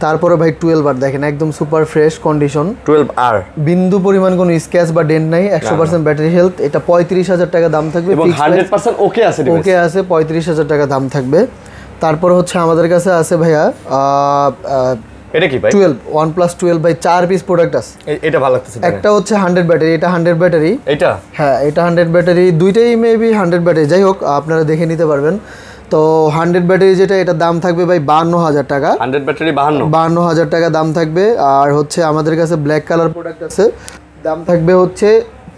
তারপরে ভাই 12R দেখেন, একদম সুপার ফ্রেশ কন্ডিশন। 12R বিন্দু পরিমাণ কোনো স্ক্র্যাচ বা ডেন্ট নাই, 100% ব্যাটারি হেলথ। এটা 35,000 টাকা দাম থাকবে এবং 100% ওকে আছে। 35,000 টাকা দাম থাকবে। তারপর হচ্ছে আমাদের কাছে আছে ভাইয়া এটা কি ভাই? 12 OnePlus 12 ভাই 4 পিস প্রোডাক্ট আছে। এটা ভালো লাগতেছে। একটা হচ্ছে 100 ব্যাটারি, এটা 100 ব্যাটারি। এটা হ্যাঁ, এটা 100 ব্যাটারি, দুইটাই মেবি 100 ব্যাটারি। যাই হোক, আপনারা দেখে নিতে পারবেন। তো 100 ব্যাটারি যেটা, এটার দাম থাকবে ভাই 52,000 টাকা। 100 ব্যাটারি 52,000 টাকা দাম থাকবে। আর হচ্ছে আমাদের কাছে ব্ল্যাক কালার প্রোডাক্ট আছে, দাম থাকবে হচ্ছে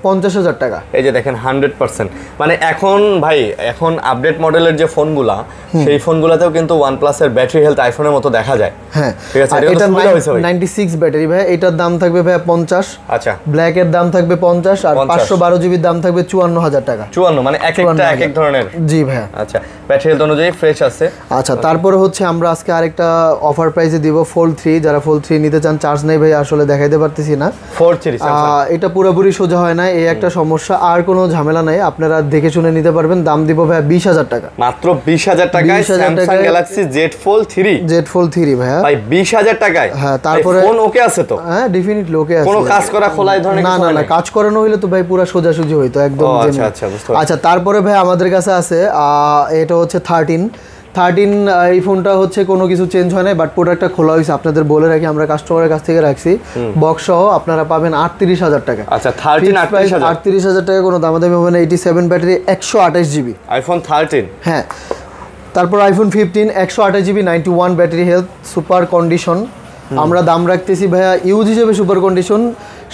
50,000 টাকা। এই যে দেখেন 100%। মানে এখন ভাই, এখন আপডেট মডেলের যে ফোনগুলা, সেই ফোনগুলাতেও কিন্তু OnePlus এর ব্যাটারি হেলথ আইফোনের মতো দেখা যায়। হ্যাঁ, ঠিক আছে। এটা 96 ব্যাটারি ভাই, এটার দাম থাকবে ভাই 50। আচ্ছা, ব্ল্যাক এর দাম থাকবে 50। আর 512 জিবির দাম থাকবে 54,000 টাকা। 54, মানে এক এক ধরনের। জি ভাই। আচ্ছা, ব্যাটারি হেলথ অনুযায়ী ফ্রেশ আছে। আচ্ছা, তারপরে হচ্ছে আমরা আজকে আরেকটা অফার প্রাইসে দিব Fold 3। যারা Fold 3 নিতে চান, চার্জ নেই ভাই, আসলে দেখাইতে পারতেছি না। Fold 3 এটা পুরোপুরি সোজা হয় না, এই একটা সমস্যা। আর কোনো ঝামেলা নাই, আপনারা দেখে শুনে নিতে পারবেন। দাম দিব ভাই 20,000 টাকা। মাত্র 20,000 টাকায় Samsung Galaxy Z Fold 3 ভাইয়া, ভাই 20,000 টাকায়। হ্যাঁ, তারপরে ফোন ওকে আছে তো? হ্যাঁ, ডেফিনিটলি ওকে আছে। কোনো কাজ করা খোলা এই ধরনের না না না, কাজ করানো হইলে তো ভাই পুরো সোজাসুজি হইতো একদম। আচ্ছা আচ্ছা, বুঝতে পারছি। আচ্ছা, তারপরে ভাই আমাদের কাছে আছে এটা হচ্ছে 13। এই ফোনটা হচ্ছে কোনো কিছু চেঞ্জ হয় না, বাট প্রোডাক্টটা খোলা হয়েছে। আপনাদের বলে রাখি, আমরা কাস্টমারের কাছ থেকে রাখছি বক্স সহ। আপনারা পাবেন 38,000 টাকা। আচ্ছা, 38,000 টাকা, কোনো দামাদামি হবে না। 87 ব্যাটারি, 128 জিবি আইফোন 13। হ্যাঁ, তারপর iPhone 15 128 GB 91 battery health, super condition. আমরা দাম রাখতেছি ভাইয়া ইউজ হিসেবে সুপার কন্ডিশন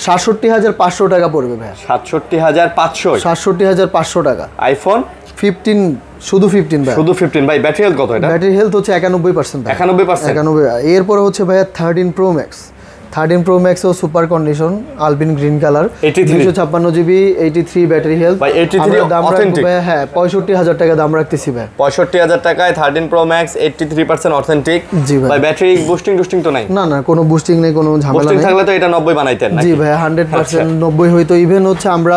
67,500 টাকা পড়বে ভাইয়া। 67,500 টাকা। আইফোন 15, শুধু 15 ভাই, শুধু 15 ভাই। ব্যাটারি হেলথ কত এটা? ব্যাটারি হেলথ হচ্ছে 91%। 91%। এরপরে হচ্ছে ভাইয়া 13 Pro Max। 13 Pro Max ও super condition alpine green colour 256 GB 83 battery health ভাই 83 দাম অথেন্টিক রাখবো হ্যাঁ 65000 টাকা দাম রাখতেছি ভাই 65000 টাকায় 13 Pro Max 83% অথেন্টিক জি ভাই ভাই ব্যাটারি বুস্টিং তো নাই না না কোনো বুস্টিং নেই কোনো ঝামেলা বুস্টিং নেই থাকলে তো এটা 90 বানাইতেন নাকি জি ভাই 100% 90 হইতো ইভেন হচ্ছে আমরা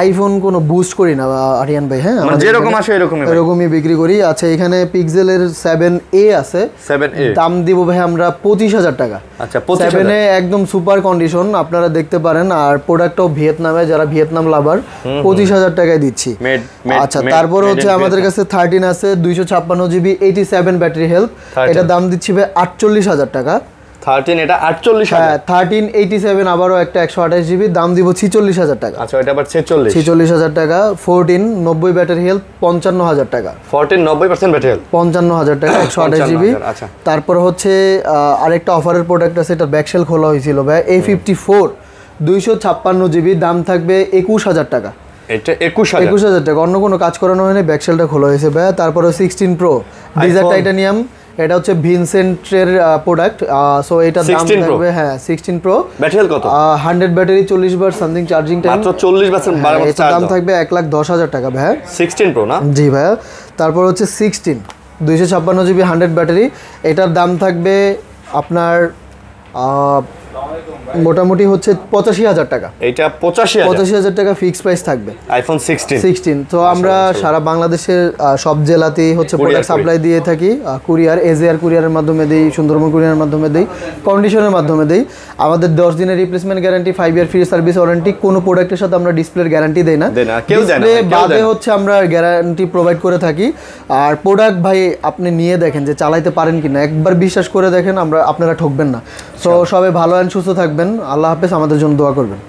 আইফোন কোনো বুস্ট করি না আরিয়ান ভাই হ্যাঁ মানে যেরকম আসে এরকমই বিক্রি করি আচ্ছা এখানে পিক্সেলের 7a আছে 7a দাম দিব ভাই আমরা 25000 টাকা আচ্ছা 25000 7a একদম সুপার কন্ডিশন আপনারা দেখতে পারেন আর প্রোডাক্টটাও ভিয়েতনামে যারা ভিয়েতনাম লাভার 25000 টাকায় দিচ্ছি আচ্ছা তারপর হচ্ছে আমাদের কাছে 13 আছে 256 জিবি 87 ব্যাটারি হেলথ এটা দাম দিচ্ছি ভাই 48000 টাকা 13 এটা 48000 হ্যাঁ 1387 আবারও একটা 128 জিবি দাম দিব 46000 টাকা আচ্ছা এটা আবার 46000 টাকা 14 90 ব্যাটারি হেলথ 55000 টাকা 14 90% ব্যাটারি হেলথ 55000 টাকা 128 জিবি আচ্ছা তারপর হচ্ছে আরেকটা অফারের প্রোডাক্ট আছে এটা ব্যাকশেল খোলা হয়েছিল ভাই A54 256 জিবি দাম থাকবে 21000 টাকা এটা 21000 টাকা অন্য কোনো কাজ করানো হয়নি ব্যাকশেলটা খোলা হয়েছে ভাই তারপরে 16 প্রো ডিজার টাইটানিয়াম এটা হচ্ছে ভিনসেন্টের প্রোডাক্ট সো এটা দাম থাকবে হ্যাঁ 16 প্রো ব্যাটারি হেলথ কত 100 ব্যাটারি 40 বার সামথিং চার্জিং টাইম মাত্র 40 বার এটা দাম থাকবে 1,10,000 টাকা ভাই 16 প্রো না জি ভাই তারপর হচ্ছে 16 256 জিবি 100 ব্যাটারি এটার দাম থাকবে আপনার মোটামুটি হচ্ছে 85000 টাকা এটা 85000 টাকা ফিক্সড প্রাইস থাকবে আইফোন 16 তো আমরা সারা বাংলাদেশের সব জেলাতেই হচ্ছে প্রোডাক্ট সাপ্লাই দিয়ে থাকি কুরিয়ার এজিআর কুরিয়ারের মাধ্যমে দেই সুন্দরবন কুরিয়ারের মাধ্যমে দেই কন্ডিশনের মাধ্যমে দেই আমাদের 10 দিনের রিপ্লেসমেন্ট গ্যারান্টি 5 ইয়ার ফ্রি সার্ভিস ওয়ারেন্টি কোনো প্রোডাক্টের সাথে আমরা ডিসপ্লের গ্যারান্টি দেই না কেউ দেয় না বাদে হচ্ছে আমরা গ্যারান্টি প্রোভাইড করে থাকি আর প্রোডাক্ট ভাই আপনি নিয়ে দেখেন যে চালাইতে পারেন কিনা একবার বিশ্বাস করে দেখেন আপনারা ঠকবেন না তো সবাই ভালো অ্যান্ড সুস্থ থাকবেন আল্লাহ হাফেজ আমাদের জন্য দোয়া করবেন